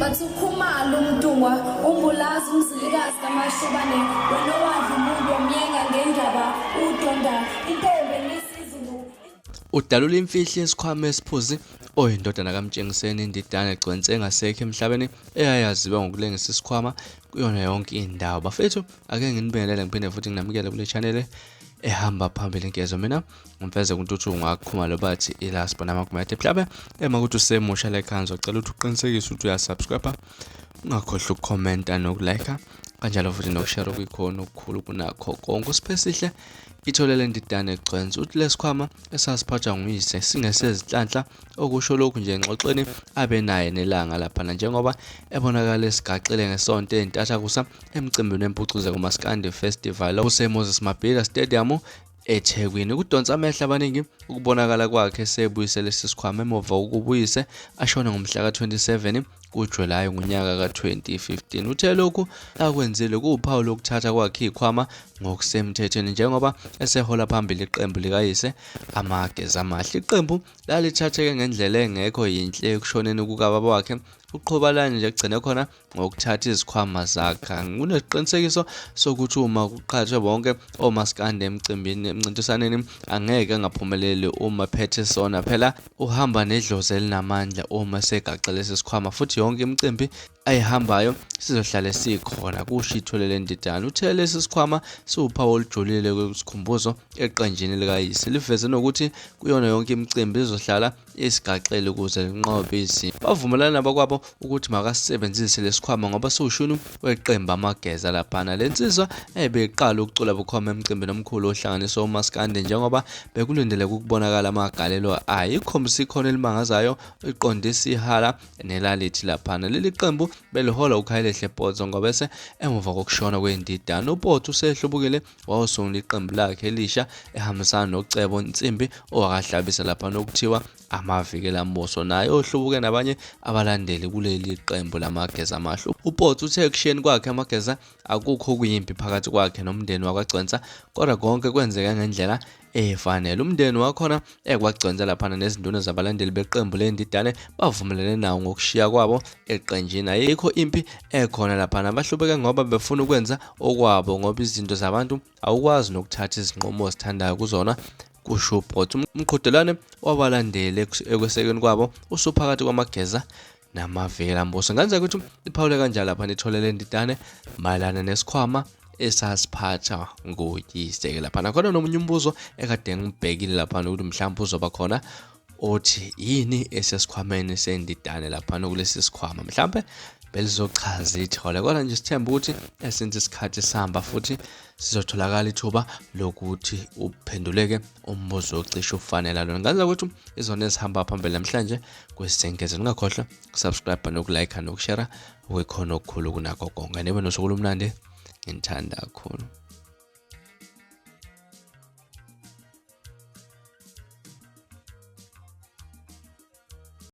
bathi ukhumalo umdungwa umbulazi umzilikazi kamashobane wena wadla umuntu wamyenga ngendaba udonda intombi nesizulu. Udalula imfihlo yesikhwama esiphuzi oyindodana kaMtshengiseni indidane egcwense engasekho emhlabeni eyayaziwa ngokulengisa isikhwama kuyona yonke indawo. Bafethu ake nginibingelele ngiphinde futhi nginamukele kule channel ehamba phambili inkezo. Mina ngimfeze kuNtuthu ngakhumalo bathi ilaspo namakumete mhlabe emakuthi usemusha lekhanzo ucela ukuthi uqinisekise ukuthi uyasubscribe, ungakhohlwa ukucomment nokulike kanjalo futhi nokushare okuyikhona okukhulu kunakho konke. Usipesihle iThole leNdidane egcwense uthi lesikhwama esasiphathwa nguyise singesezinhlanhla okusho lokhu nje engxoxweni abe naye nelanga lapha njengoba ebonakala esigaxile ngesonto entatha kusa emcimbini weMpucuzeko kuMaskandi Festival kuseMoses Mabhida Stadium eThekwini. Kudonsa amehlo abaningi ukubonakala kwakhe sebuyise lesi sikhwama emuva ukubuyise ashona ngomhla ka-27 kuJulayi ngonyaka ka-2015. Uthe lokhu akwenzile kuwuphawu lokuthatha kwakhe ikhwama ngokusemthethweni njengoba esehola phambili iqembu likayise amageza amahle. Iqembu lalithatheke ngendlela engekho yinhle ekushoneni kukababa wakhe uqhobalani nje egcine khona ngokuthatha izikhwama zakhe. Kunesiqinisekiso sokuthi uma kuqhathwe bonke omaskandi emncintisaneni angeke angaphumeleli uma phethe sona. Phela uhamba nedlozi elinamandla uma segaxe lesi sikhwama futhi yonke imicimbi ayihambayo sizohlale sikhona kusho iThole leNdidane. Uthe lesi sikhwama siwuphawu olujulile kwesikhumbuzo eqenjini likayise, liveze nokuthi kuyona yonke imicimbi izohlala isigaxele ukuze linqobe izimo. Bavumelana nabakwabo ukuthi makasebenzise lesikhwama ngoba siwushunu weqembu amageza laphana. Lensizwa ebeyiqala ukucula bukhoma emcimbini omkhulu ohlanganisa omaskandi njengoba bekulindele ukubonakala amagalelo ayo. Ikhombisa ikhono elimangazayo iqondisa ihala nelalithi laphana. Leli qembu belihola uKhayilehle Potso ngoba bese emuva kokushona kweNdidane uPotso usehlubukile wawusungula iqembu lakhe elisha ehambisana noCebo Nsimbi owakahlabisa lapha nokuthiwa amavikela mboso naye ohlubuke nabanye abalandeli kuleli qembu lamageza amahle. uPotso uthe ekushiyeni kwakhe amageza akukho kuyimpi phakathi kwakhe nomndeni wakwaGcwensa kodwa konke kwenzeka ngendlela efanele. Umndeni wakhona ekwagcwensa laphana nezinduna zabalandeli beqembu leNdidane bavumelene nawo ngokushiya kwabo eqenjini. Ayikho impi ekhona laphana, bahlubeke ngoba befuna ukwenza okwabo ngoba izinto zabantu awukwazi nokuthatha izinqumo ozithandayo kuzona kusho uPotso. Umqhudelane wabalandeli ekwesekweni kwabo usuphakathi kwamageza namavikela mboso. Ngenzeka ukuthi iphawule kanjalo lapha iThole leNdidane mayelana nesikhwama esasiphatha nguyise lapha. Nakhona nomunye umbuzo ekade ngibhekile lapha ukuthi mhlawumbe uzoba khona othi yini esesikhwameni seNdidane lapha kulesi sikhwama, mhlawumbe belizochaza iThole kodwa nje sithemba ukuthi esince isikhathi sihamba futhi sizotholakala ithuba lokuthi uphenduleke umbuzo ocishe ufanele lona. Ngazizwa ukuthi izona ezihamba phambili namhlanje kwesengeze. Ningakhohlwa ukusubscribe nokulike nokushare okukhona okukhulu kunakho konke. Nibe nosuku olumnandi, ngithanda kakhulu.